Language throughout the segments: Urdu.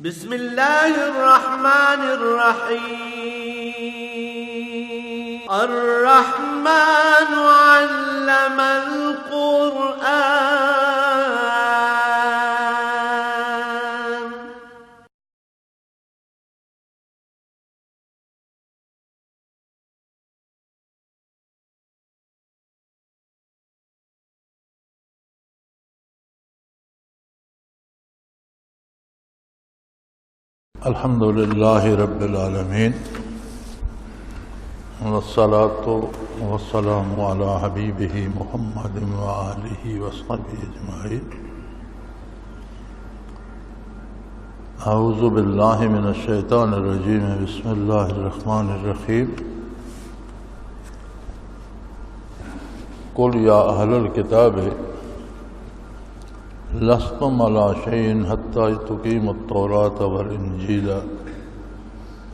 بسم اللہ الرحمن الرحیم الرحمن علم القرآن الحمد للہ رب العالمین والصلاة والسلام علی حبیبہ محمد وآلہ وصحبہ اجمعین۔ اعوذ باللہ من الشیطان الرجیم، بسم اللہ الرحمن الرحیم۔ قل یا اہل الکتاب لستم علی شیء حتی تقیموا التوراۃ والانجیل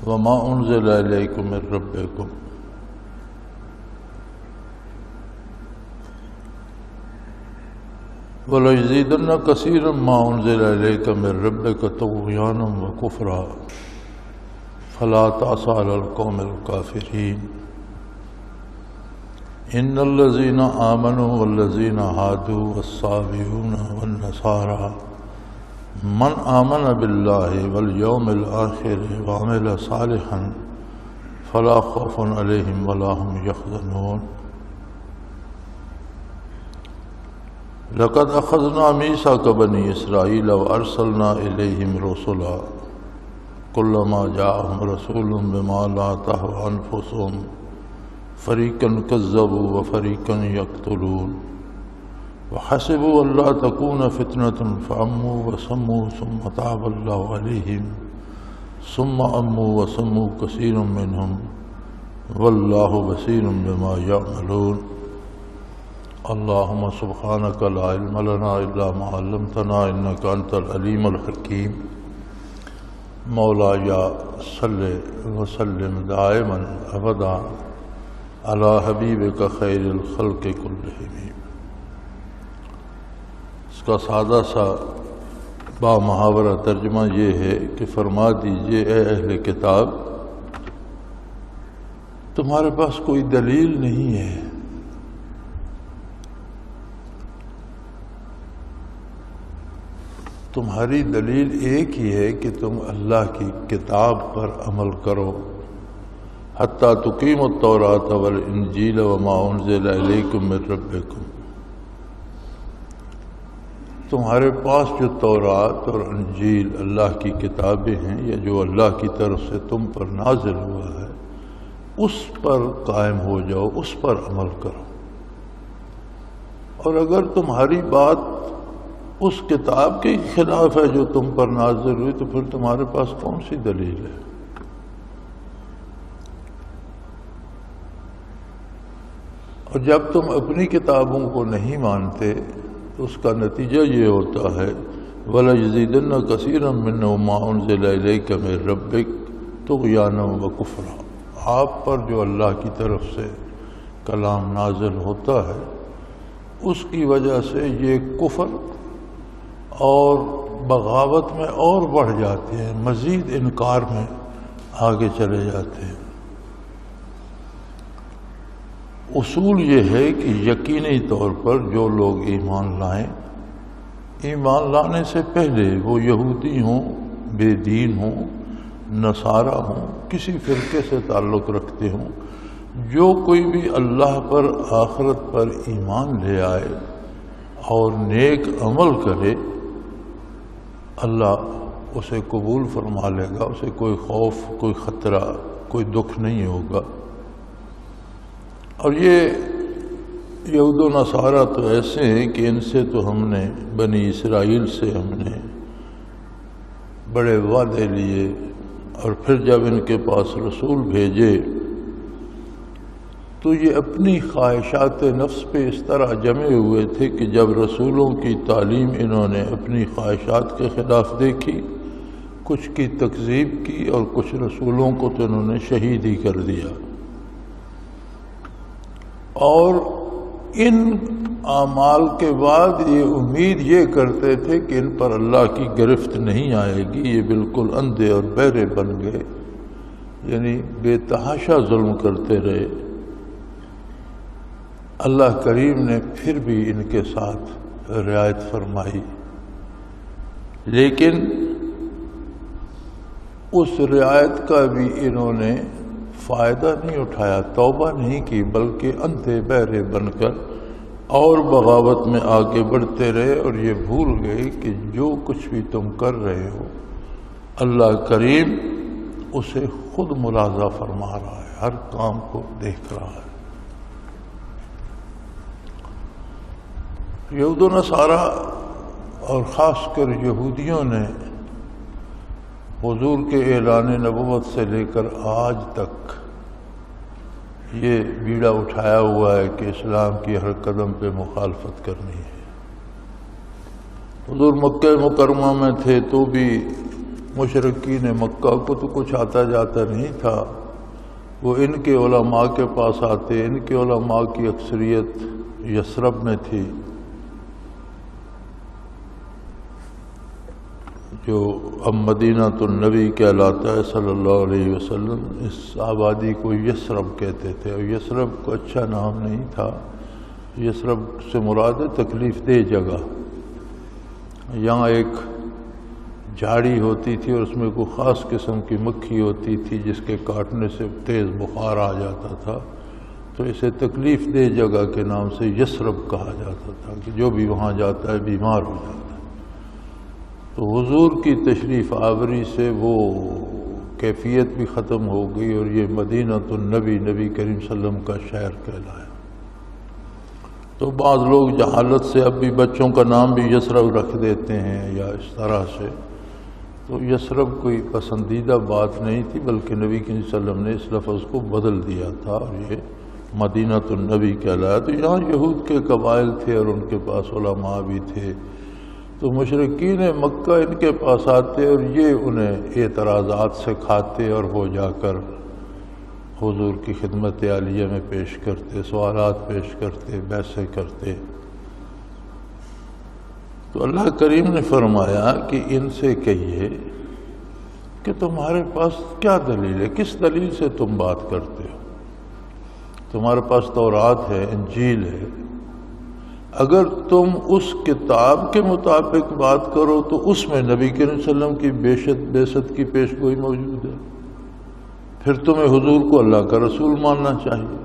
وما انزل الیکم من ربکم وَلَيَزِيدَنَّ كَثِيرًا مَا أُنزِلَ إِلَيْكَ مِن رَّبِّكَ طُغْيَانًا وَكُفْرًا فَلَا تَأْسَ عَلَى الْقَوْمِ الْكَافِرِينَ۔ إِنَّ الَّذِينَ آمَنُوا وَالَّذِينَ هَادُوا وَالصَّابِئُونَ وَالنَّصَارَى مَنْ آمَنَ بِاللَّهِ وَالْيَوْمِ الْآخِرِ وَعَمِلَ صَالِحًا فَلَا خَوْفٌ عَلَيْهِمْ وَلَا هُمْ يَحْزَنُونَ۔ لقد اخذنا میثاق بنی اسرائیل وارسلنا الیہم رسلا کلما جاءہم رسول بما لا تہوی انفسہم فریقا کذبوا وفریقا یقتلون وحسبوا الا تکون فتنة فعموا وصموا ثم تاب اللہ علیہم ثم عموا وصموا کثیر منہم واللہ بصیر بما یعملون۔ اللہم سبحانک لا علم لنا الا ما علمتنا انک انت العلیم الحکیم۔ مولایا صلی وسلم دائما ابدا علی حبیبک خیر الخلق کلہم۔ اس کا سادہ سا با محاورہ ترجمہ یہ ہے کہ فرما دیجئے اے اہل کتاب، تمہارے پاس کوئی دلیل نہیں ہے، تمہاری دلیل ایک ہی ہے کہ تم اللہ کی کتاب پر عمل کرو۔ حتیٰ تقیموا التوراۃ والانجیل وما انزل الیکم من ربکم۔ تمہارے پاس جو تورات اور انجیل اللہ کی کتابیں ہیں یا جو اللہ کی طرف سے تم پر نازل ہوا ہے، اس پر قائم ہو جاؤ، اس پر عمل کرو۔ اور اگر تمہاری بات اس کتاب کے خلاف ہے جو تم پر نازل ہوئی تو پھر تمہارے پاس کون سی دلیل ہے؟ اور جب تم اپنی کتابوں کو نہیں مانتے تو اس کا نتیجہ یہ ہوتا ہے وَلَيَزِيدَنَّ كَثِيرًا مِّنْهُم مَّا أُنزِلَ إِلَيْكَ مِن رَّبِّكَ طُغْيَانًا وَكُفْرًا۔ آپ پر جو اللہ کی طرف سے کلام نازل ہوتا ہے اس کی وجہ سے یہ کفر اور بغاوت میں اور بڑھ جاتے ہیں، مزید انکار میں آگے چلے جاتے ہیں۔ اصول یہ ہے کہ یقینی طور پر جو لوگ ایمان لائیں، ایمان لانے سے پہلے وہ یہودی ہوں، بے دین ہوں، نصارہ ہوں، کسی فرقے سے تعلق رکھتے ہوں، جو کوئی بھی اللہ پر آخرت پر ایمان لے آئے اور نیک عمل کرے، اللہ اسے قبول فرما لے گا، اسے کوئی خوف، کوئی خطرہ، کوئی دکھ نہیں ہوگا۔ اور یہ یہود و نصارہ تو ایسے ہیں کہ ان سے تو ہم نے بنی اسرائیل سے ہم نے بڑے وعدے لیے، اور پھر جب ان کے پاس رسول بھیجے تو یہ اپنی خواہشات نفس پہ اس طرح جمے ہوئے تھے کہ جب رسولوں کی تعلیم انہوں نے اپنی خواہشات کے خلاف دیکھی، کچھ کی تکذیب کی اور کچھ رسولوں کو تو انہوں نے شہید ہی کر دیا۔ اور ان اعمال کے بعد یہ امید یہ کرتے تھے کہ ان پر اللہ کی گرفت نہیں آئے گی، یہ بالکل اندھے اور بہرے بن گئے، یعنی بے تحاشا ظلم کرتے رہے۔ اللہ کریم نے پھر بھی ان کے ساتھ رعایت فرمائی، لیکن اس رعایت کا بھی انہوں نے فائدہ نہیں اٹھایا، توبہ نہیں کی، بلکہ اندھے بہرے بن کر اور بغاوت میں آگے بڑھتے رہے، اور یہ بھول گئے کہ جو کچھ بھی تم کر رہے ہو اللہ کریم اسے خود ملاحظہ فرما رہا ہے، ہر کام کو دیکھ رہا ہے۔ یہود و نصارہ اور خاص کر یہودیوں نے حضور کے اعلان نبوت سے لے کر آج تک یہ بیڑا اٹھایا ہوا ہے کہ اسلام کی ہر قدم پہ مخالفت کرنی ہے۔ حضور مکہ مکرمہ میں تھے تو بھی مشرکین مکہ کو تو کچھ آتا جاتا نہیں تھا، وہ ان کے علماء کے پاس آتے، ان کے علماء کی اکثریت یثرب میں تھی، جو اب مدینہ النبی کہلاتا ہے صلی اللہ علیہ وسلم۔ اس آبادی کو یثرب کہتے تھے، اور یثرب کو اچھا نام نہیں تھا۔ یثرب سے مراد ہے تکلیف دہ جگہ۔ یہاں ایک جھاڑی ہوتی تھی اور اس میں کوئی خاص قسم کی مکھی ہوتی تھی جس کے کاٹنے سے تیز بخار آ جاتا تھا، تو اسے تکلیف دہ جگہ کے نام سے یثرب کہا جاتا تھا کہ جو بھی وہاں جاتا ہے بیمار ہو جاتا ہے۔ تو حضور کی تشریف آوری سے وہ کیفیت بھی ختم ہو گئی، اور یہ مدینہ النبی، نبی کریم صلی اللہ علیہ وسلم کا شہر کہلایا۔ تو بعض لوگ جہالت سے اب بھی بچوں کا نام بھی یثرب رکھ دیتے ہیں یا اس طرح سے، تو یثرب کوئی پسندیدہ بات نہیں تھی، بلکہ نبی کریم صلی اللہ علیہ وسلم نے اس لفظ کو بدل دیا تھا اور یہ مدینہ النبی کہلایا۔ تو یہاں یہود کے قبائل تھے اور ان کے پاس علماء بھی تھے، تو مشرکین مکہ ان کے پاس آتے اور یہ انہیں اعتراضات سے کھاتے، اور وہ جا کر حضور کی خدمت عالیہ میں پیش کرتے، سوالات پیش کرتے، بحثیں کرتے۔ تو اللہ کریم نے فرمایا کہ ان سے کہیے کہ تمہارے پاس کیا دلیل ہے، کس دلیل سے تم بات کرتے ہو؟ تمہارے پاس تورات ہے، انجیل ہے، اگر تم اس کتاب کے مطابق بات کرو تو اس میں نبی کریم صلی اللہ علیہ وسلم کی بعثت کی پیش گوئی موجود ہے، پھر تمہیں حضور کو اللہ کا رسول ماننا چاہیے۔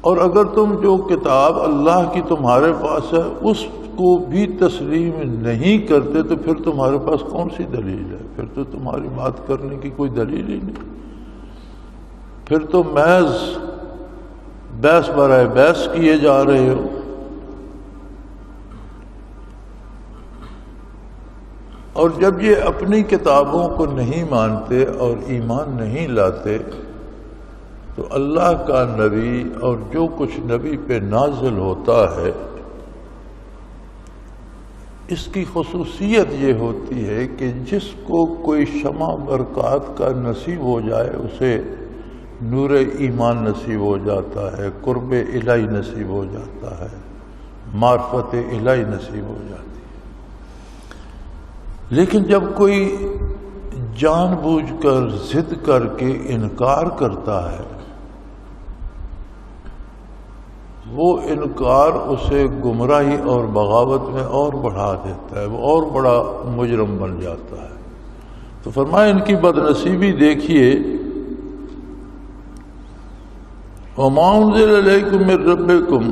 اور اگر تم جو کتاب اللہ کی تمہارے پاس ہے اس کو بھی تسلیم نہیں کرتے تو پھر تمہارے پاس کون سی دلیل ہے؟ پھر تو تمہاری بات کرنے کی کوئی دلیل ہی نہیں، پھر تو محض بحث برائے بحث کیے جا رہے ہو۔ اور جب یہ اپنی کتابوں کو نہیں مانتے اور ایمان نہیں لاتے تو اللہ کا نبی اور جو کچھ نبی پہ نازل ہوتا ہے اس کی خصوصیت یہ ہوتی ہے کہ جس کو کوئی شمع برکات کا نصیب ہو جائے اسے نور ایمان نصیب ہو جاتا ہے، قرب الہی نصیب ہو جاتا ہے، معرفت الہی نصیب ہو جاتی ہے۔ لیکن جب کوئی جان بوجھ کر ضد کر کے انکار کرتا ہے وہ انکار اسے گمراہی اور بغاوت میں اور بڑھا دیتا ہے، وہ اور بڑا مجرم بن جاتا ہے۔ تو فرمایا ان کی بدنصیبی دیکھیے، وَمَا أُنزِلَ إِلَيْكُم مِّن رَّبِّكُم،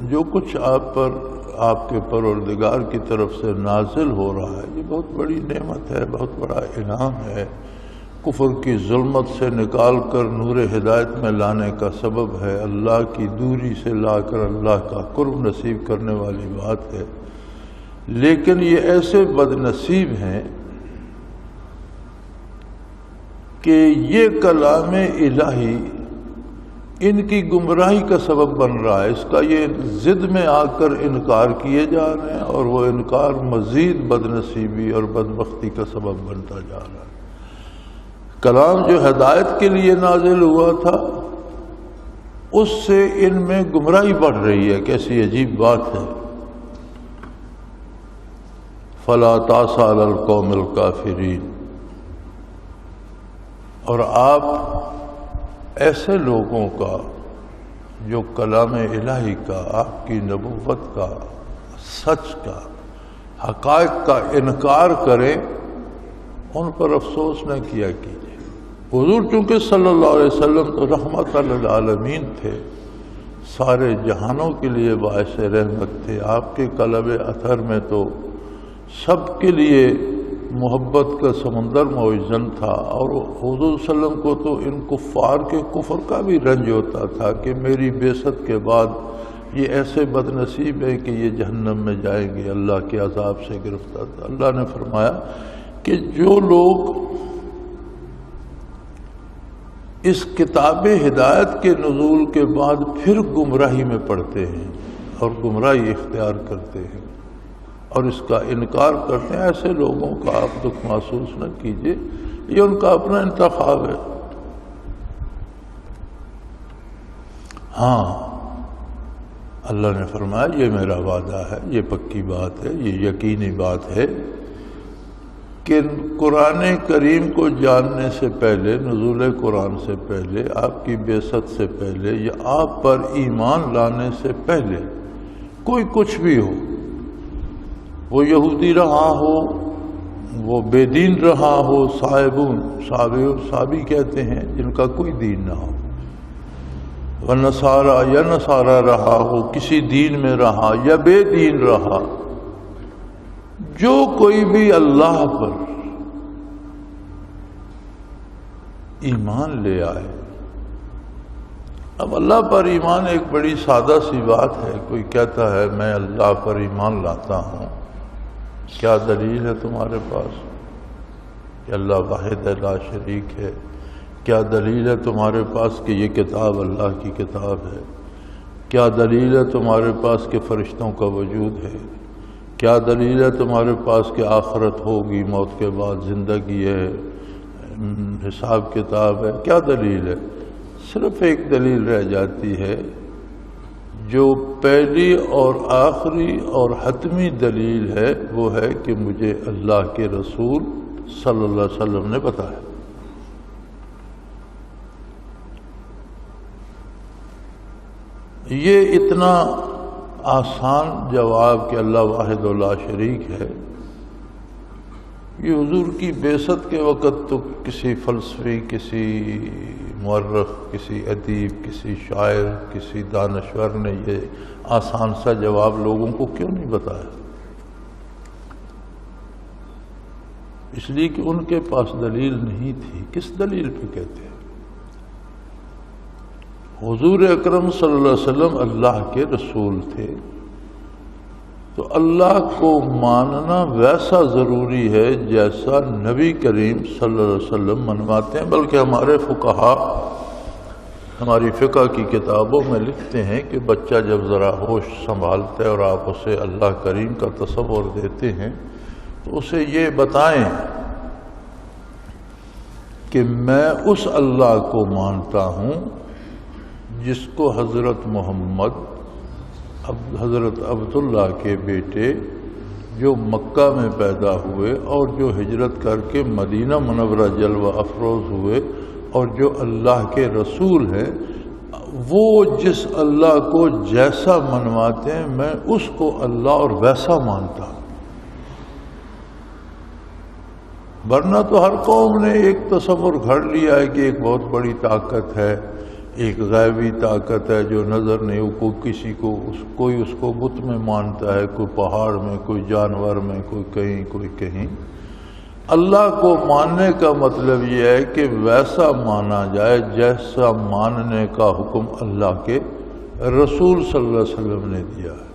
جو کچھ آپ پر آپ کے پروردگار کی طرف سے نازل ہو رہا ہے یہ بہت بڑی نعمت ہے، بہت بڑا انعام ہے، کفر کی ظلمت سے نکال کر نور ہدایت میں لانے کا سبب ہے، اللہ کی دوری سے لا کر اللہ کا قرب نصیب کرنے والی بات ہے۔ لیکن یہ ایسے بد نصیب ہیں کہ یہ کلام الہی ان کی گمراہی کا سبب بن رہا ہے، اس کا یہ ضد میں آ کر انکار کیے جا رہے ہیں اور وہ انکار مزید بد نصیبی اور بدبختی کا سبب بنتا جا رہا ہے۔ کلام جو ہدایت کے لیے نازل ہوا تھا اس سے ان میں گمراہی بڑھ رہی ہے. کیسی عجیب بات ہے. فلا تأس علی القوم الکافرین. اور آپ ایسے لوگوں کا جو کلام الہی کا، آپ کی نبوت کا، سچ کا، حقائق کا انکار کریں، ان پر افسوس نہ کیا کیجیے. حضور چونکہ صلی اللہ علیہ وسلم تو رحمت للعالمین تھے، سارے جہانوں کے لیے باعث رحمت تھے. آپ کے قلب اثر میں تو سب کے لیے محبت کا سمندر موجزن تھا. اور حضور صلی اللہ علیہ وسلم کو تو ان کفار کے کفر کا بھی رنج ہوتا تھا کہ میری بعثت کے بعد یہ ایسے بد نصیب ہیں کہ یہ جہنم میں جائیں گے، اللہ کے عذاب سے گرفتار تھا. اللہ نے فرمایا کہ جو لوگ اس کتاب ہدایت کے نزول کے بعد پھر گمراہی میں پڑتے ہیں اور گمراہی اختیار کرتے ہیں اور اس کا انکار کرتے ہیں، ایسے لوگوں کا آپ دکھ محسوس نہ کیجیے، یہ ان کا اپنا انتخاب ہے. ہاں، اللہ نے فرمایا یہ میرا وعدہ ہے، یہ پکی بات ہے، یہ یقینی بات ہے کہ قرآن کریم کو جاننے سے پہلے، نزول قرآن سے پہلے، آپ کی بعثت سے پہلے یا آپ پر ایمان لانے سے پہلے کوئی کچھ بھی ہو، وہ یہودی رہا ہو، وہ بے دین رہا ہو، صابی کہتے ہیں جن کا کوئی دین نہ ہو، وہ نصارہ یا نصارہ رہا ہو، کسی دین میں رہا یا بے دین رہا، جو کوئی بھی اللہ پر ایمان لے آئے. اب اللہ پر ایمان ایک بڑی سادہ سی بات ہے. کوئی کہتا ہے میں اللہ پر ایمان لاتا ہوں، کیا دلیل ہے تمہارے پاس کہ اللہ واحد لا شریک ہے؟ کیا دلیل ہے تمہارے پاس کہ یہ کتاب اللہ کی کتاب ہے؟ کیا دلیل ہے تمہارے پاس کہ فرشتوں کا وجود ہے؟ کیا دلیل ہے تمہارے پاس کہ آخرت ہوگی، موت کے بعد زندگی ہے، حساب کتاب ہے؟ کیا دلیل ہے؟ صرف ایک دلیل رہ جاتی ہے جو پہلی اور آخری اور حتمی دلیل ہے، وہ ہے کہ مجھے اللہ کے رسول صلی اللہ علیہ وسلم نے بتایا. یہ اتنا آسان جواب کہ اللہ واحد لا شریک ہے، یہ حضور کی بعثت کے وقت تو کسی فلسفی، کسی مورخ، کسی ادیب، کسی شاعر، کسی دانشور نے یہ آسان سا جواب لوگوں کو کیوں نہیں بتایا؟ اس لیے کہ ان کے پاس دلیل نہیں تھی. کس دلیل پہ کہتے ہیں؟ حضور اکرم صلی اللہ علیہ وسلم اللہ کے رسول تھے، تو اللہ کو ماننا ویسا ضروری ہے جیسا نبی کریم صلی اللہ علیہ وسلم منواتے ہیں. بلکہ ہمارے فقہا ہماری فقہ کی کتابوں میں لکھتے ہیں کہ بچہ جب ذرا ہوش سنبھالتا ہے اور آپ اسے اللہ کریم کا تصور دیتے ہیں تو اسے یہ بتائیں کہ میں اس اللہ کو مانتا ہوں جس کو حضرت محمد، حضرت عبداللہ کے بیٹے جو مکہ میں پیدا ہوئے اور جو ہجرت کر کے مدینہ منورہ جلوہ افروز ہوئے اور جو اللہ کے رسول ہیں، وہ جس اللہ کو جیسا منواتے ہیں میں اس کو اللہ اور ویسا مانتا ہوں. ورنہ تو ہر قوم نے ایک تصور گھڑ لیا ہے کہ ایک بہت بڑی طاقت ہے، ایک غیبی طاقت ہے جو نظر نہیں، کوئی اس کو بت میں مانتا ہے، کوئی پہاڑ میں، کوئی جانور میں، کوئی کہیں کوئی کہیں. اللہ کو ماننے کا مطلب یہ ہے کہ ویسا مانا جائے جیسا ماننے کا حکم اللہ کے رسول صلی اللہ علیہ وسلم نے دیا ہے.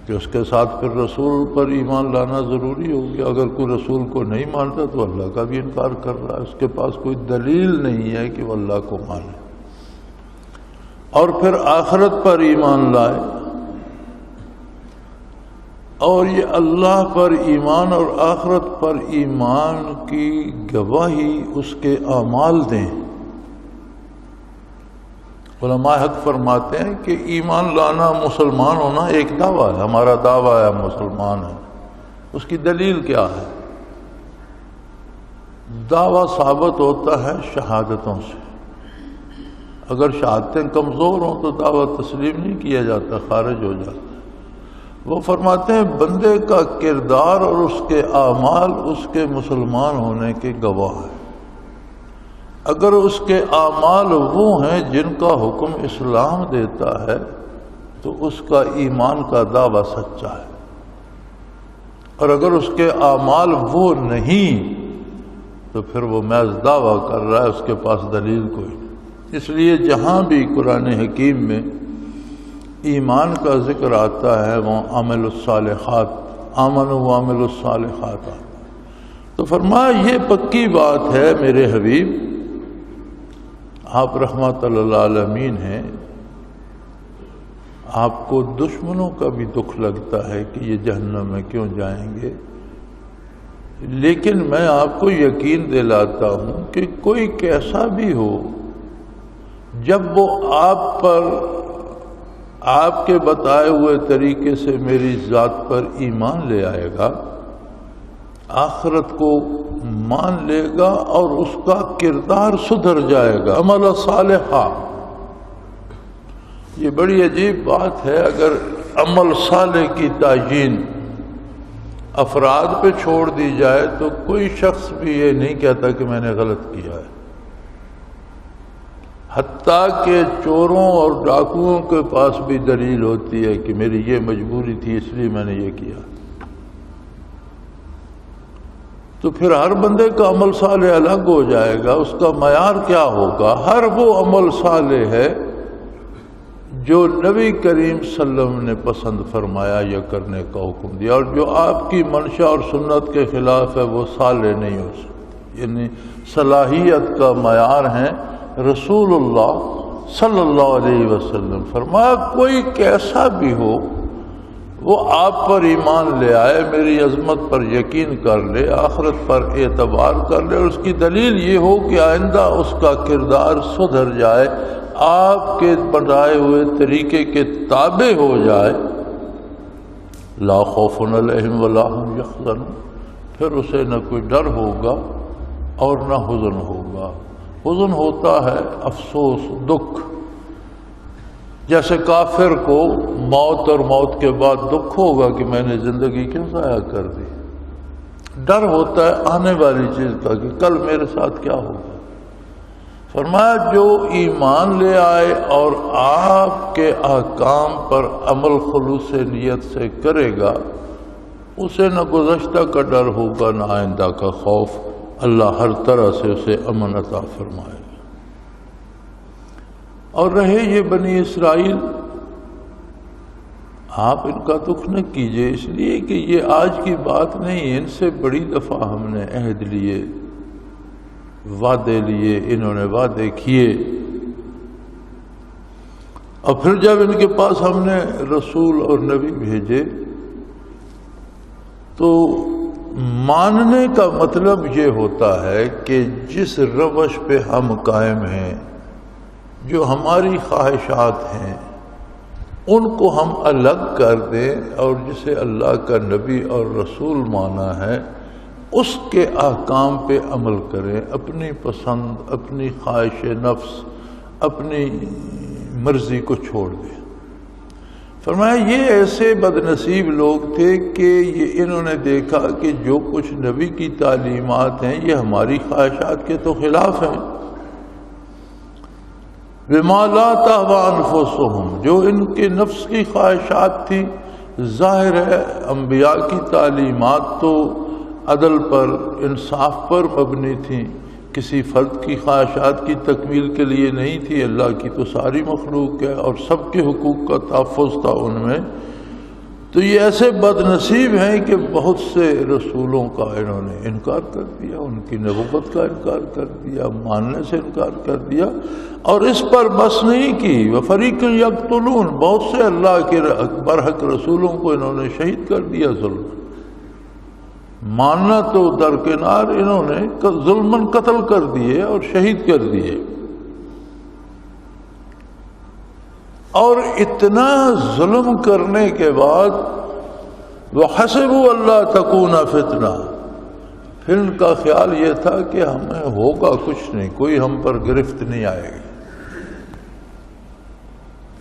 کہ اس کے ساتھ پھر رسول پر ایمان لانا ضروری ہو گیا. اگر کوئی رسول کو نہیں مانتا تو اللہ کا بھی انکار کر رہا ہے، اس کے پاس کوئی دلیل نہیں ہے کہ وہ اللہ کو مانے. اور پھر آخرت پر ایمان لائے اور یہ اللہ پر ایمان اور آخرت پر ایمان کی گواہی اس کے اعمال دیں. علماء حق فرماتے ہیں کہ ایمان لانا، مسلمان ہونا ایک دعویٰ ہے، ہمارا دعویٰ ہے مسلمان ہے، اس کی دلیل کیا ہے؟ دعویٰ ثابت ہوتا ہے شہادتوں سے، اگر شہادتیں کمزور ہوں تو دعویٰ تسلیم نہیں کیا جاتا، خارج ہو جاتا ہے۔ وہ فرماتے ہیں بندے کا کردار اور اس کے اعمال اس کے مسلمان ہونے کے گواہ ہیں۔ اگر اس کے اعمال وہ ہیں جن کا حکم اسلام دیتا ہے تو اس کا ایمان کا دعویٰ سچا ہے، اور اگر اس کے اعمال وہ نہیں تو پھر وہ محض دعویٰ کر رہا ہے، اس کے پاس دلیل کوئی نہیں۔ اس لیے جہاں بھی قرآن حکیم میں ایمان کا ذکر آتا ہے وہ عمل الصالحات، آمنوا وعملوا الصالحات آتا ہے، تو فرمایا یہ پکی بات ہے میرے حبیب، آپ رحمت للعالمین ہیں، آپ کو دشمنوں کا بھی دکھ لگتا ہے کہ یہ جہنم میں کیوں جائیں گے، لیکن میں آپ کو یقین دلاتا ہوں کہ کوئی کیسا بھی ہو، جب وہ آپ پر آپ کے بتائے ہوئے طریقے سے میری ذات پر ایمان لے آئے گا، آخرت کو مان لے گا اور اس کا کردار سدھر جائے گا، عمل صالحہ۔ یہ بڑی عجیب بات ہے، اگر عمل صالح کی تعیین افراد پہ چھوڑ دی جائے تو کوئی شخص بھی یہ نہیں کہتا کہ میں نے غلط کیا ہے، حتیٰ کہ چوروں اور ڈاکوؤں کے پاس بھی دلیل ہوتی ہے کہ میری یہ مجبوری تھی اس لیے میں نے یہ کیا۔ تو پھر ہر بندے کا عمل صالح الگ ہو جائے گا، اس کا معیار کیا ہوگا؟ ہر وہ عمل صالح ہے جو نبی کریم صلی اللہ علیہ وسلم نے پسند فرمایا یا کرنے کا حکم دیا، اور جو آپ کی منشا اور سنت کے خلاف ہے وہ صالح نہیں ہو سکتا۔ یعنی صلاحیت کا معیار ہے رسول اللہ صلی اللہ علیہ وسلم۔ فرمایا کوئی کیسا بھی ہو وہ آپ پر ایمان لے آئے، میری عظمت پر یقین کر لے، آخرت پر اعتبار کر لے، اور اس کی دلیل یہ ہو کہ آئندہ اس کا کردار سدھر جائے، آپ کے بتائے ہوئے طریقے کے تابع ہو جائے، لا خوف علیہم ولا هم یحزنون، پھر اسے نہ کوئی ڈر ہوگا اور نہ حزن ہوگا۔ حزن ہوتا ہے افسوس، دکھ، جیسے کافر کو موت اور موت کے بعد دکھ ہوگا کہ میں نے زندگی کیوں ضائع کر دی۔ ڈر ہوتا ہے آنے والی چیز کا کہ کل میرے ساتھ کیا ہوگا۔ فرمایا جو ایمان لے آئے اور آپ کے احکام پر عمل خلوص نیت سے کرے گا، اسے نہ گزشتہ کا ڈر ہوگا نہ آئندہ کا خوف، اللہ ہر طرح سے اسے امن عطا فرمائے گا۔ اور رہے یہ بنی اسرائیل، آپ ان کا دکھ نہ کیجئے، اس لیے کہ یہ آج کی بات نہیں، ان سے بڑی دفعہ ہم نے عہد لیے، وعدے لیے، انہوں نے وعدے کیے، اور پھر جب ان کے پاس ہم نے رسول اور نبی بھیجے تو ماننے کا مطلب یہ ہوتا ہے کہ جس روش پہ ہم قائم ہیں، جو ہماری خواہشات ہیں، ان کو ہم الگ کر دیں اور جسے اللہ کا نبی اور رسول مانا ہے اس کے احکام پہ عمل کریں، اپنی پسند، اپنی خواہش نفس، اپنی مرضی کو چھوڑ دیں۔ فرمایا یہ ایسے بد نصیب لوگ تھے کہ یہ انہوں نے دیکھا کہ جو کچھ نبی کی تعلیمات ہیں یہ ہماری خواہشات کے تو خلاف ہیں، بما لا تهوى انفسهم، جو ان کے نفس کی خواہشات تھی۔ ظاہر ہے انبیاء کی تعلیمات تو عدل پر، انصاف پر مبنی تھیں، کسی فرد کی خواہشات کی تکمیل کے لیے نہیں تھی، اللہ کی تو ساری مخلوق ہے اور سب کے حقوق کا تحفظ تھا ان میں۔ تو یہ ایسے بد نصیب ہیں کہ بہت سے رسولوں کا انہوں نے انکار کر دیا، ان کی نبوت کا انکار کر دیا، ماننے سے انکار کر دیا، اور اس پر بس نہیں کی، وفریق یقتلون، بہت سے اللہ کے برحق رسولوں کو انہوں نے شہید کر دیا ظلم۔ ماننا تو درکنار، انہوں نے ظلماً قتل کر دیے اور شہید کر دیے۔ اور اتنا ظلم کرنے کے بعد وَحَسِبُوا أَلَّا تَكُونَ فِتْنَةً، پھر ان کا خیال یہ تھا کہ ہمیں ہوگا کچھ نہیں، کوئی ہم پر گرفت نہیں آئے گی،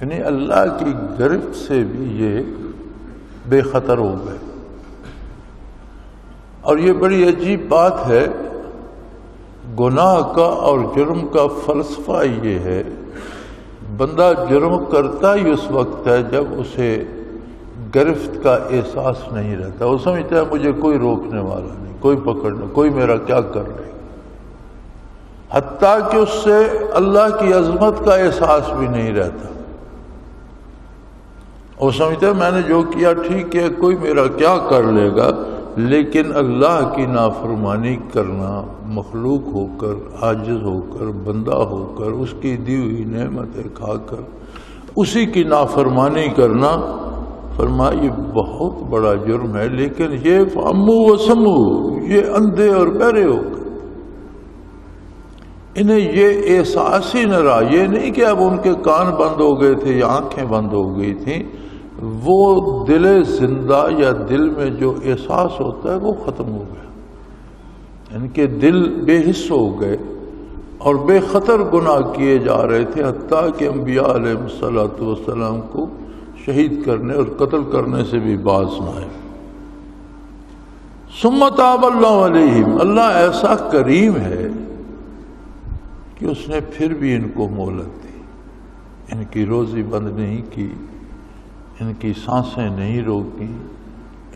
یعنی اللہ کی گرفت سے بھی یہ بے خطر ہو گئے۔ اور یہ بڑی عجیب بات ہے، گناہ کا اور جرم کا فلسفہ یہ ہے، بندہ جرم کرتا ہی اس وقت ہے جب اسے گرفت کا احساس نہیں رہتا، وہ سمجھتا ہے مجھے کوئی روکنے والا نہیں، کوئی پکڑنا، کوئی میرا کیا کر لے، حتیٰ کہ اس سے اللہ کی عظمت کا احساس بھی نہیں رہتا۔ وہ سمجھتا ہے میں نے جو کیا ٹھیک ہے، کوئی میرا کیا کر لے گا، لیکن اللہ کی نافرمانی کرنا، مخلوق ہو کر، عاجز ہو کر، بندہ ہو کر، اس کی دی ہوئی نعمتیں کھا کر اسی کی نافرمانی کرنا، فرمایا یہ بہت بڑا جرم ہے۔ لیکن یہ فَأَمُّوا وَسَمُّوا، یہ اندھے اور بہرے ہو گئے، انہیں یہ احساس ہی نہ رہا، یہ نہیں کہ اب ان کے کان بند ہو گئے تھے یا آنکھیں بند ہو گئی تھیں، وہ دل زندہ یا دل میں جو احساس ہوتا ہے وہ ختم ہو گیا، ان کے دل بے حس ہو گئے اور بے خطر گناہ کیے جا رہے تھے، حتیٰ کہ انبیاء علیہ السلام کو شہید کرنے اور قتل کرنے سے بھی باز نہ آئے۔ ثم تاب اللہ علیہم، اللہ ایسا کریم ہے کہ اس نے پھر بھی ان کو مہلت دی، ان کی روزی بند نہیں کی، ان کی سانسیں نہیں روکی،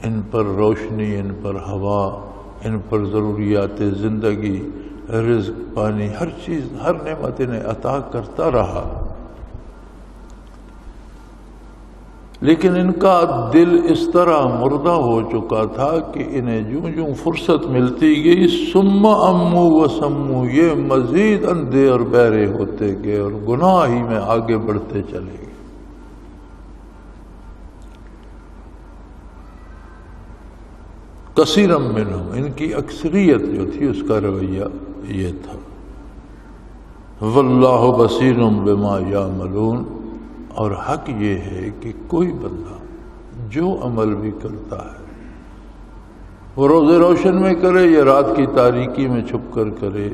ان پر روشنی، ان پر ہوا، ان پر ضروریات زندگی، رزق، پانی، ہر چیز، ہر نعمت انہیں عطا کرتا رہا۔ لیکن ان کا دل اس طرح مردہ ہو چکا تھا کہ انہیں جوں جوں فرصت ملتی گئی ثم امو و سمو، یہ مزید اندھے اور بہرے ہوتے گئے اور گناہ ہی میں آگے بڑھتے چلے گئے۔ کثیرم منہم، ان کی اکثریت جو تھی اس کا رویہ یہ تھا۔ واللہ بصیر بما یعملون، اور حق یہ ہے کہ کوئی بندہ جو عمل بھی کرتا ہے، وہ روز روشن میں کرے یا رات کی تاریکی میں چھپ کر کرے،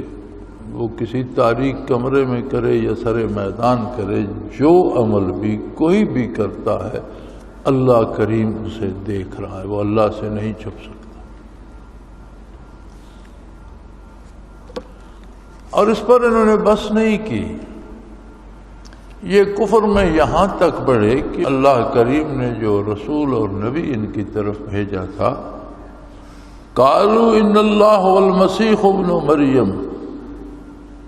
وہ کسی تاریک کمرے میں کرے یا سر میدان کرے، جو عمل بھی کوئی بھی کرتا ہے اللہ کریم اسے دیکھ رہا ہے، وہ اللہ سے نہیں چھپ سکتا۔ اور اس پر انہوں نے بس نہیں کی، یہ کفر میں یہاں تک بڑھے کہ اللہ کریم نے جو رسول اور نبی ان کی طرف بھیجا تھا، قالوا ان اللہ والمسیح ابن مریم،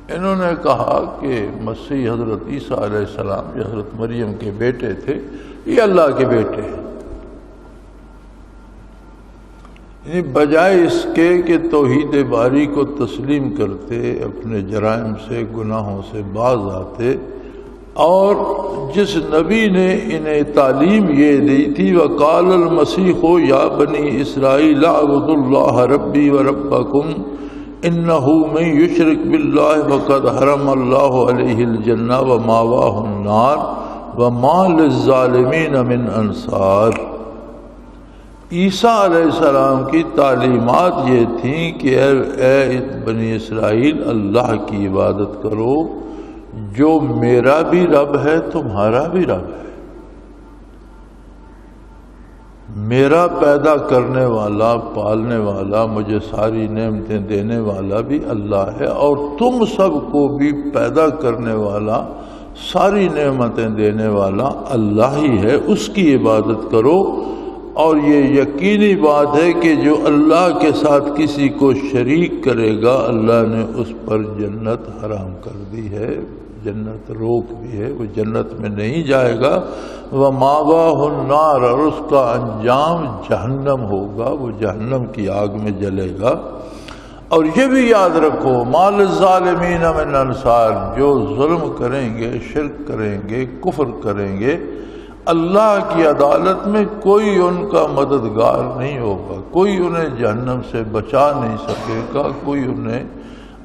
انہوں نے کہا کہ مسیح حضرت عیسیٰ علیہ السلام جو حضرت مریم کے بیٹے تھے، یہ اللہ کے بیٹے ہیں، یعنی بجائے اس کے کہ توحید باری کو تسلیم کرتے، اپنے جرائم سے، گناہوں سے باز آتے، اور جس نبی نے انہیں تعلیم یہ دی تھی وقال المسیح یا بنی اسرائیل اعبدوا اللہ ربی وربکم انہ من یشرک باللہ فقد حرم اللہ علیہ الجنہ ومأواہ النار وما للظالمین من انصار۔ عیسیٰ علیہ السلام کی تعلیمات یہ تھیں کہ اے بنی اسرائیل، اللہ کی عبادت کرو، جو میرا بھی رب ہے تمہارا بھی رب ہے، میرا پیدا کرنے والا، پالنے والا، مجھے ساری نعمتیں دینے والا بھی اللہ ہے، اور تم سب کو بھی پیدا کرنے والا، ساری نعمتیں دینے والا اللہ ہی ہے، اس کی عبادت کرو۔ اور یہ یقینی بات ہے کہ جو اللہ کے ساتھ کسی کو شریک کرے گا، اللہ نے اس پر جنت حرام کر دی ہے، جنت روک دی ہے، وہ جنت میں نہیں جائے گا۔ وَمَأْوَاهُ النَّارُ، اور اس کا انجام جہنم ہوگا، وہ جہنم کی آگ میں جلے گا۔ اور یہ بھی یاد رکھو مَا لِلظَّالِمِينَ مِنْ أَنصَارٍ، جو ظلم کریں گے، شرک کریں گے، کفر کریں گے، اللہ کی عدالت میں کوئی ان کا مددگار نہیں ہوگا، کوئی انہیں جہنم سے بچا نہیں سکے گا، کوئی انہیں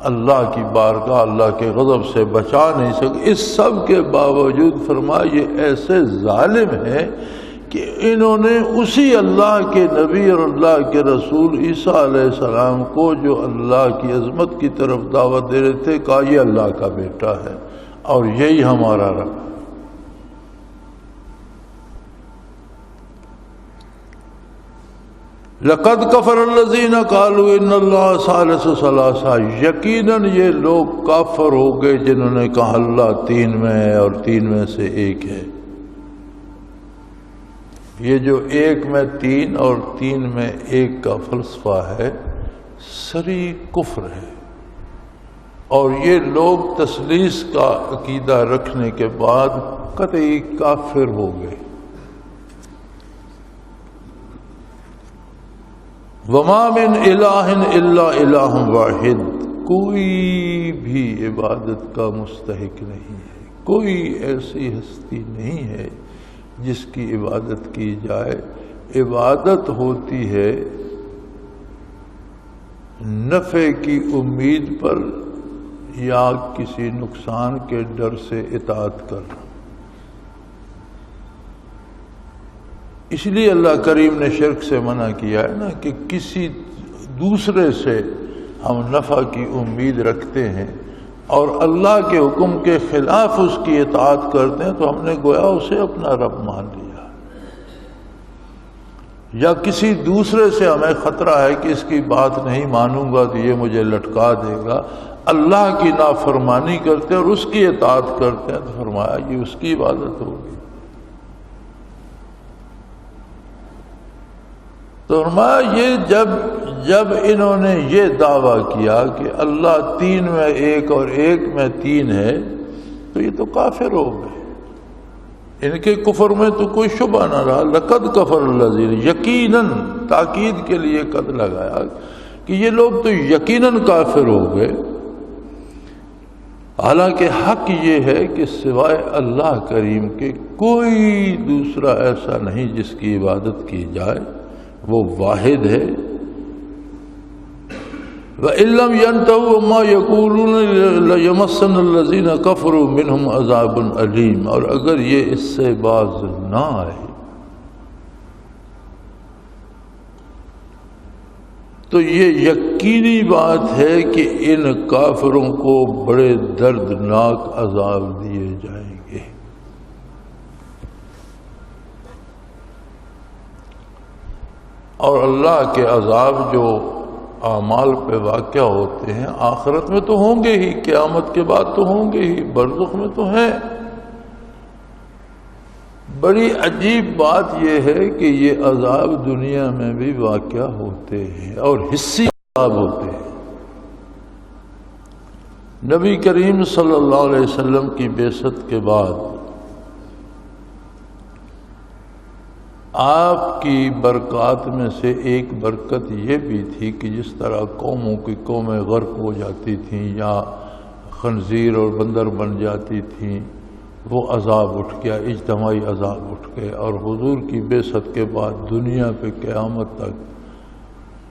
اللہ کی بارگاہ اللہ کے غضب سے بچا نہیں سکے۔ اس سب کے باوجود فرمایا یہ ایسے ظالم ہیں کہ انہوں نے اسی اللہ کے نبی اور اللہ کے رسول عیسیٰ علیہ السلام کو جو اللہ کی عظمت کی طرف دعوت دے رہے تھے کہا یہ اللہ کا بیٹا ہے اور یہی ہمارا رب۔ لقد کفر الذین قالوا ان اللہ ثالث ثلاثہ، یقیناً یہ لوگ کافر ہو گئے جنہوں نے کہا اللہ تین میں ہے اور تین میں سے ایک ہے۔ یہ جو ایک میں تین اور تین میں ایک کا فلسفہ ہے سری کفر ہے، اور یہ لوگ تثلیث کا عقیدہ رکھنے کے بعد قطعی کافر ہو گئے۔ وما من الہ الا الہ واحد، کوئی بھی عبادت کا مستحق نہیں ہے، کوئی ایسی ہستی نہیں ہے جس کی عبادت کی جائے۔ عبادت ہوتی ہے نفع کی امید پر یا کسی نقصان کے ڈر سے اطاعت کرنا۔ اس لیے اللہ کریم نے شرک سے منع کیا ہے نا کہ کسی دوسرے سے ہم نفع کی امید رکھتے ہیں اور اللہ کے حکم کے خلاف اس کی اطاعت کرتے ہیں تو ہم نے گویا اسے اپنا رب مان لیا، یا کسی دوسرے سے ہمیں خطرہ ہے کہ اس کی بات نہیں مانوں گا تو یہ مجھے لٹکا دے گا، اللہ کی نافرمانی کرتے ہیں اور اس کی اطاعت کرتے ہیں تو فرمایا یہ اس کی عبادت ہوگی۔ تو فرمایا یہ جب انہوں نے یہ دعویٰ کیا کہ اللہ تین میں ایک اور ایک میں تین ہے تو یہ تو کافر ہو گئے، ان کے کفر میں تو کوئی شبہ نہ رہا۔ لقد کفر الذین، یقیناً تاکید کے لیے قد لگایا کہ یہ لوگ تو یقیناً کافر ہو گئے، حالانکہ حق یہ ہے کہ سوائے اللہ کریم کے کوئی دوسرا ایسا نہیں جس کی عبادت کی جائے، وہ واحد ہے۔ وَإِن لَّمْ يَنْتَهُوا عَمَّا يَقُولُونَ لَيَمَسَّنَّ الَّذِينَ كَفَرُوا مِنْهُمْ عَذَابٌ أَلِيمٌ، اور اگر یہ اس سے باز نہ آئے تو یہ یقینی بات ہے کہ ان کافروں کو بڑے دردناک عذاب دیے جائیں گے۔ اور اللہ کے عذاب جو اعمال پہ واقع ہوتے ہیں آخرت میں تو ہوں گے ہی، قیامت کے بعد تو ہوں گے ہی، برزخ میں تو ہیں۔ بڑی عجیب بات یہ ہے کہ یہ عذاب دنیا میں بھی واقع ہوتے ہیں اور حصی عذاب ہوتے ہیں۔ نبی کریم صلی اللہ علیہ وسلم کی بعثت کے بعد آپ کی برکات میں سے ایک برکت یہ بھی تھی کہ جس طرح قوموں کی قومیں غرق ہو جاتی تھیں یا خنزیر اور بندر بن جاتی تھیں، وہ عذاب اٹھ گیا، اجتماعی عذاب اٹھ گئے، اور حضور کی بعثت کے بعد دنیا پہ قیامت تک،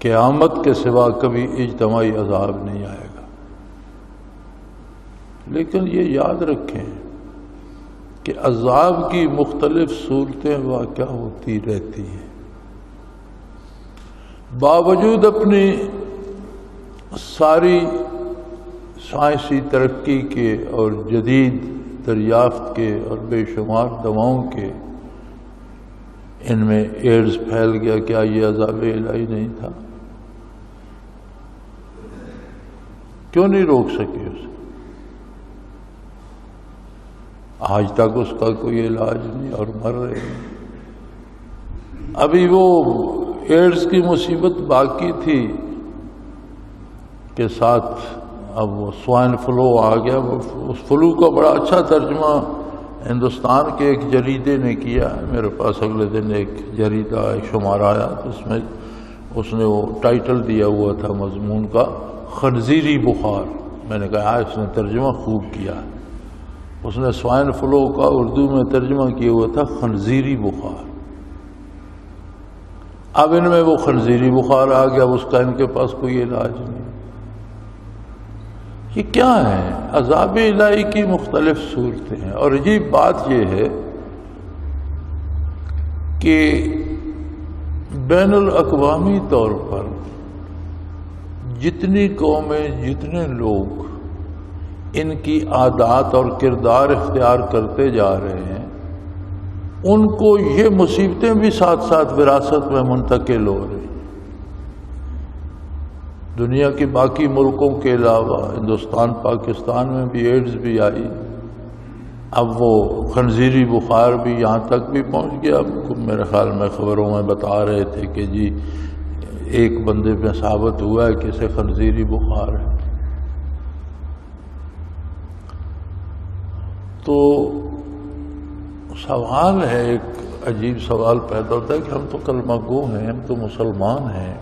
قیامت کے سوا کبھی اجتماعی عذاب نہیں آئے گا۔ لیکن یہ یاد رکھیں کہ عذاب کی مختلف صورتیں واقع ہوتی رہتی ہیں۔ باوجود اپنی ساری سائنسی ترقی کے اور جدید دریافت کے اور بے شمار دواؤں کے، ان میں ایڈز پھیل گیا، کیا یہ عذاب الہی نہیں تھا؟ کیوں نہیں روک سکے اسے؟ آج تک اس کا کوئی علاج نہیں اور مر رہے ہیں۔ ابھی وہ ایڈز کی مصیبت باقی تھی کے ساتھ اب وہ سوائن فلو آ گیا۔ اس فلو کا بڑا اچھا ترجمہ ہندوستان کے ایک جریدے نے کیا ہے، میرے پاس اگلے دن ایک جریدہ ایک شمارہ آیا تو اس میں اس نے وہ ٹائٹل دیا ہوا تھا مضمون کا، خنزیری بخار۔ میں نے کہا اس نے ترجمہ خوب کیا۔ اس نے سوائن فلو کا اردو میں ترجمہ کیا ہوا تھا خنزیری بخار۔ اب ان میں وہ خنزیری بخار آ گیا، اس کا ان کے پاس کوئی علاج نہیں۔ یہ کیا ہے؟ عذاب الہی کی مختلف صورتیں ہیں، اور عجیب بات یہ ہے کہ بین الاقوامی طور پر جتنی قومیں، جتنے لوگ ان کی عادات اور کردار اختیار کرتے جا رہے ہیں، ان کو یہ مصیبتیں بھی ساتھ ساتھ وراثت میں منتقل ہو رہی ہیں۔ دنیا کے باقی ملکوں کے علاوہ ہندوستان، پاکستان میں بھی ایڈز بھی آئی، اب وہ خنزیری بخار بھی یہاں تک بھی پہنچ گیا۔ میرے خیال میں خبروں میں بتا رہے تھے کہ جی ایک بندے پہ ثابت ہوا ہے کہ اسے خنزیری بخار ہے۔ تو سوال ہے، ایک عجیب سوال پیدا ہوتا ہے کہ ہم تو کلمہ گو ہیں، ہم تو مسلمان ہیں،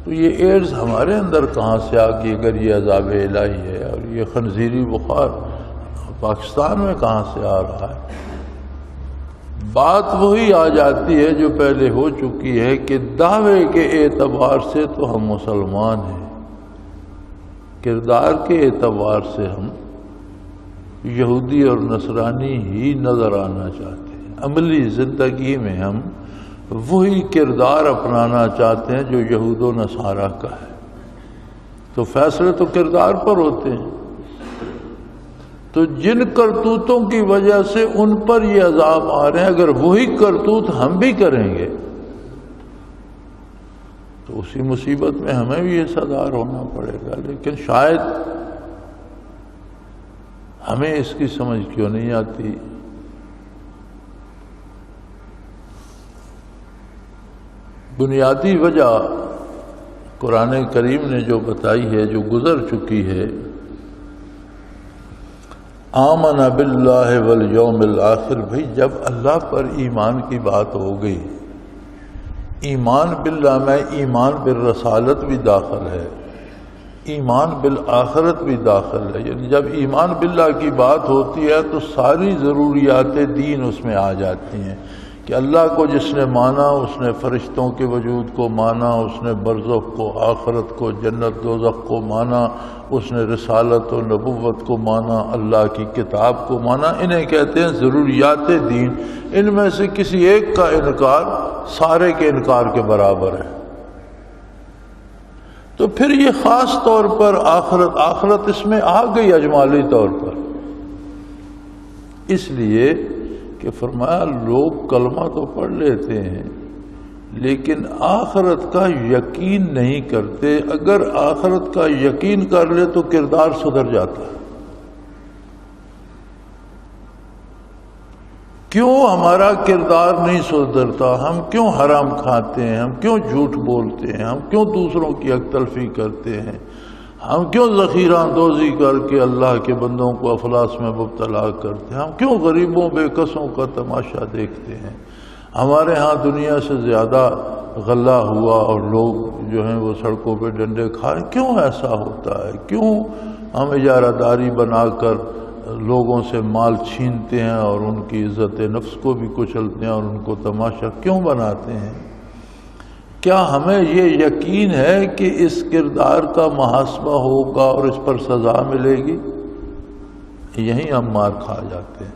تو یہ ایڈز ہمارے اندر کہاں سے آ گئی اگر یہ عذاب الہی ہے؟ اور یہ خنزیری بخار پاکستان میں کہاں سے آ رہا ہے؟ بات وہی آ جاتی ہے جو پہلے ہو چکی ہے کہ دعوے کے اعتبار سے تو ہم مسلمان ہیں، کردار کے اعتبار سے ہم یہودی اور نصرانی ہی نظر آنا چاہتے ہیں، عملی زندگی میں ہم وہی کردار اپنانا چاہتے ہیں جو یہود و نصارہ کا ہے۔ تو فیصلے تو کردار پر ہوتے ہیں، تو جن کرتوتوں کی وجہ سے ان پر یہ عذاب آ رہے ہیں، اگر وہی کرتوت ہم بھی کریں گے تو اسی مصیبت میں ہمیں بھی حصہ ہونا پڑے گا۔ لیکن شاید ہمیں اس کی سمجھ کیوں نہیں آتی؟ بنیادی وجہ قرآن کریم نے جو بتائی ہے، جو گزر چکی ہے، آمن باللہ والیوم الآخر، بھئی جب اللہ پر ایمان کی بات ہو گئی، ایمان باللہ میں ایمان بالرسالت بھی داخل ہے، ایمان بالآخرت بھی داخل ہے، یعنی جب ایمان باللہ کی بات ہوتی ہے تو ساری ضروریات دین اس میں آ جاتی ہیں کہ اللہ کو جس نے مانا، اس نے فرشتوں کے وجود کو مانا، اس نے برزخ کو، آخرت کو، جنت دوزخ کو مانا، اس نے رسالت و نبوت کو مانا، اللہ کی کتاب کو مانا، انہیں کہتے ہیں ضروریات دین۔ ان میں سے کسی ایک کا انکار سارے کے انکار کے برابر ہے۔ تو پھر یہ خاص طور پر آخرت اس میں آ گئی اجمالی طور پر، اس لیے کہ فرمایا لوگ کلمہ تو پڑھ لیتے ہیں لیکن آخرت کا یقین نہیں کرتے۔ اگر آخرت کا یقین کر لے تو کردار سدھر جاتا ہے۔ کیوں ہمارا کردار نہیں سدھرتا؟ ہم کیوں حرام کھاتے ہیں؟ ہم کیوں جھوٹ بولتے ہیں؟ ہم کیوں دوسروں کی حق تلفی کرتے ہیں؟ ہم کیوں ذخیرہ اندوزی کر کے اللہ کے بندوں کو افلاس میں مبتلا کرتے ہیں؟ ہم کیوں غریبوں بے کسوں کا تماشا دیکھتے ہیں؟ ہمارے ہاں دنیا سے زیادہ غلہ ہوا اور لوگ جو ہیں وہ سڑکوں پہ ڈنڈے کھا رہے، کیوں ایسا ہوتا ہے؟ کیوں ہم اجارہ داری بنا کر لوگوں سے مال چھینتے ہیں اور ان کی عزت نفس کو بھی کچلتے ہیں اور ان کو تماشا کیوں بناتے ہیں؟ کیا ہمیں یہ یقین ہے کہ اس کردار کا محاسبہ ہوگا اور اس پر سزا ملے گی؟ یہیں ہم مار کھا جاتے ہیں۔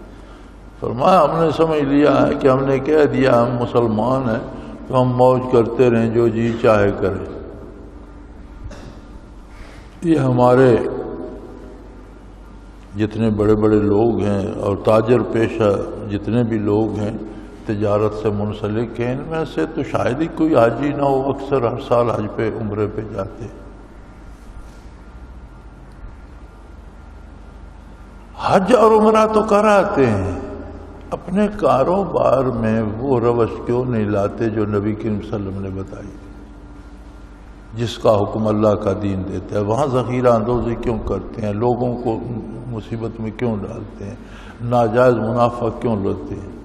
فرمایا ہم نے سمجھ لیا ہے کہ ہم نے کہہ دیا ہم مسلمان ہیں تو ہم موج کرتے رہیں، جو جی چاہے کریں۔ یہ ہمارے جتنے بڑے بڑے لوگ ہیں اور تاجر پیشہ جتنے بھی لوگ ہیں تجارت سے منسلک ہیں، ان میں سے تو شاید ہی کوئی حاجی نہ ہو، اکثر ہر سال حج پہ عمرے پہ جاتے ہیں۔ حج اور عمرہ تو کراتے ہیں، اپنے کاروبار میں وہ روش کیوں نہیں لاتے جو نبی کریم صلی اللہ علیہ وسلم نے بتائی، جس کا حکم اللہ کا دین دیتا ہے؟ وہاں ذخیرہ اندوزی کیوں کرتے ہیں؟ لوگوں کو مصیبت میں کیوں ڈالتے ہیں؟ ناجائز منافع کیوں لیتے ہیں؟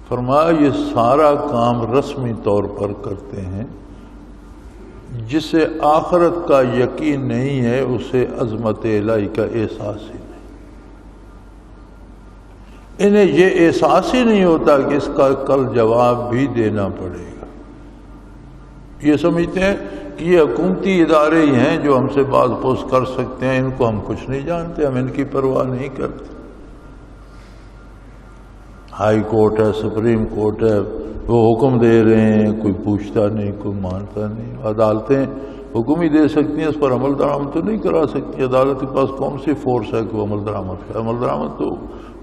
فرمایا یہ سارا کام رسمی طور پر کرتے ہیں، جسے آخرت کا یقین نہیں ہے اسے عظمت الہی کا احساس ہی نہیں۔ انہیں یہ احساس ہی نہیں ہوتا کہ اس کا کل جواب بھی دینا پڑے گا۔ یہ سمجھتے ہیں کہ یہ حکومتی ادارے ہی ہیں جو ہم سے باز پوس کر سکتے ہیں، ان کو ہم کچھ نہیں جانتے، ہم ان کی پرواہ نہیں کرتے۔ ہائی کورٹ ہے، سپریم کورٹ ہے، وہ حکم دے رہے ہیں، کوئی پوچھتا نہیں، کوئی مانتا نہیں۔ عدالتیں حکم ہی دے سکتی ہیں، اس پر عمل درآمد تو نہیں کرا سکتی۔ عدالت کے پاس کون سی فورس ہے کہ وہ عمل درآمد کرے؟ عمل درآمد تو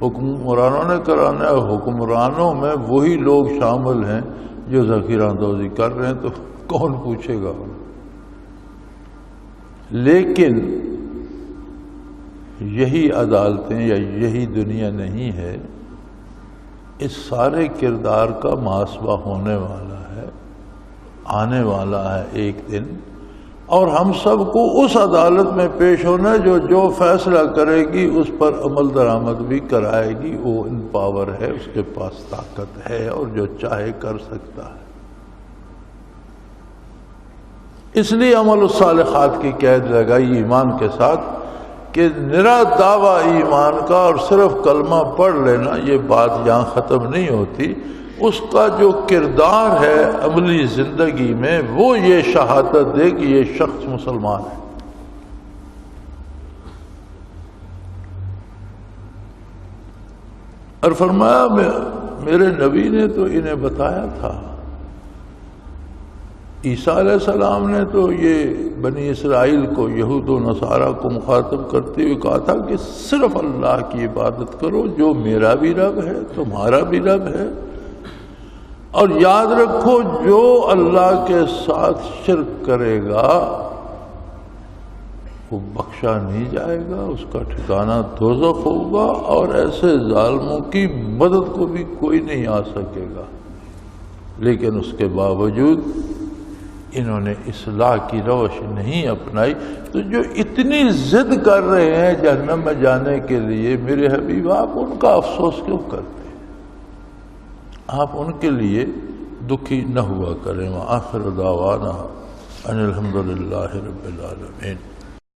حکمرانوں نے کرانا ہے۔ حکمرانوں میں وہی لوگ شامل ہیں جو ذخیرہ اندوزی کر رہے ہیں، تو کون پوچھے گا؟ لیکن یہی عدالتیں یا یہی دنیا نہیں ہے، اس سارے کردار کا محاسبہ ہونے والا ہے، آنے والا ہے ایک دن، اور ہم سب کو اس عدالت میں پیش ہونا ہے جو فیصلہ کرے گی اس پر عمل درآمد بھی کرائے گی۔ وہ ان پاور ہے، اس کے پاس طاقت ہے، اور جو چاہے کر سکتا ہے۔ اس لیے عمل الصالحات کی قید لگائی ایمان کے ساتھ کہ نرا دعویٰ ایمان کا اور صرف کلمہ پڑھ لینا یہ بات یہاں ختم نہیں ہوتی، اس کا جو کردار ہے عملی زندگی میں وہ یہ شہادت دے کہ یہ شخص مسلمان ہے۔ اور فرمایا میرے نبی نے تو انہیں بتایا تھا، عیسیٰ علیہ السلام نے تو یہ بنی اسرائیل کو، یہود و نصارہ کو مخاطب کرتے ہوئے کہا تھا کہ صرف اللہ کی عبادت کرو، جو میرا بھی رب ہے تمہارا بھی رب ہے، اور یاد رکھو جو اللہ کے ساتھ شرک کرے گا وہ بخشا نہیں جائے گا، اس کا ٹھکانہ دوزخ ہوگا، اور ایسے ظالموں کی مدد کو بھی کوئی نہیں آ سکے گا۔ لیکن اس کے باوجود انہوں نے اصلاح کی روش نہیں اپنائی، تو جو اتنی ضد کر رہے ہیں جہنم میں جانے کے لیے، میرے حبیب آپ ان کا افسوس کیوں کرتے؟ آپ ان کے لیے دکھی نہ ہوا کریں۔ وآخر دعوانا ان الحمدللہ رب العالمین۔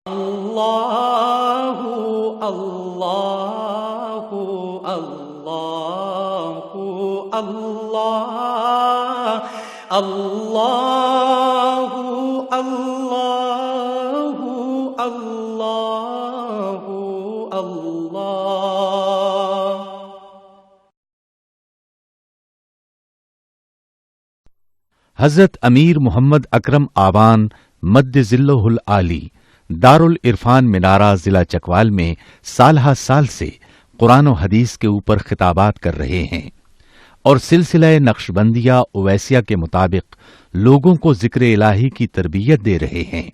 اللہ اللہ اللہ اللہ اللہ اللہ اللہ اللہ۔ حضرت امیر محمد اکرم آوان مد ظلہ العالی دارالعرفان منارہ ضلع چکوال میں سالہ سال سے قرآن و حدیث کے اوپر خطابات کر رہے ہیں اور سلسلہ نقشبندیہ اویسیہ کے مطابق لوگوں کو ذکر الہی کی تربیت دے رہے ہیں۔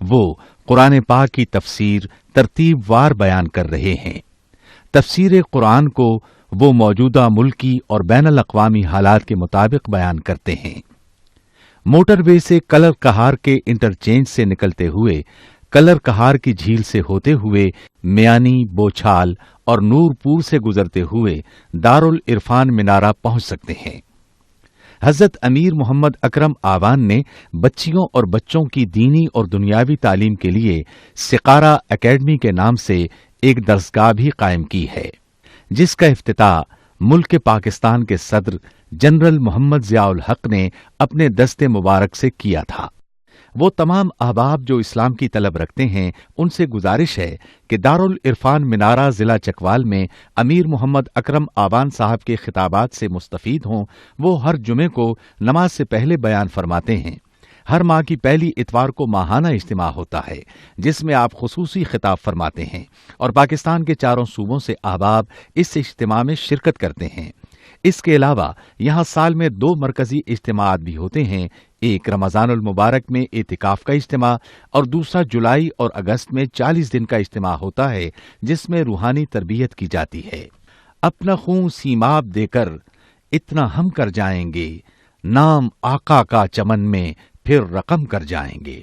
وہ قرآن پاک کی تفسیر ترتیب وار بیان کر رہے ہیں۔ تفسیر قرآن کو وہ موجودہ ملکی اور بین الاقوامی حالات کے مطابق بیان کرتے ہیں۔ موٹر وے سے کلر کہار کے انٹرچینج سے نکلتے ہوئے، کلر کہار کی جھیل سے ہوتے ہوئے میانی، بوچھال اور نور پور سے گزرتے ہوئے دارالعرفان منارہ پہنچ سکتے ہیں۔ حضرت امیر محمد اکرم آوان نے بچیوں اور بچوں کی دینی اور دنیاوی تعلیم کے لیے سقارہ اکیڈمی کے نام سے ایک درسگاہ بھی قائم کی ہے، جس کا افتتاح ملک پاکستان کے صدر جنرل محمد ضیاء الحق نے اپنے دست مبارک سے کیا تھا۔ وہ تمام احباب جو اسلام کی طلب رکھتے ہیں ان سے گزارش ہے کہ دارالعرفان منارہ ضلع چکوال میں امیر محمد اکرم آوان صاحب کے خطابات سے مستفید ہوں۔ وہ ہر جمعے کو نماز سے پہلے بیان فرماتے ہیں۔ ہر ماہ کی پہلی اتوار کو ماہانہ اجتماع ہوتا ہے جس میں آپ خصوصی خطاب فرماتے ہیں اور پاکستان کے چاروں صوبوں سے احباب اس اجتماع میں شرکت کرتے ہیں۔ اس کے علاوہ یہاں سال میں 2 مرکزی اجتماعات بھی ہوتے ہیں، ایک رمضان المبارک میں اعتکاف کا اجتماع اور دوسرا جولائی اور اگست میں 40 دن کا اجتماع ہوتا ہے جس میں روحانی تربیت کی جاتی ہے۔ اپنا خون سیماب دے کر اتنا ہم کر جائیں گے، نام آقا کا چمن میں پھر رقم کر جائیں گے۔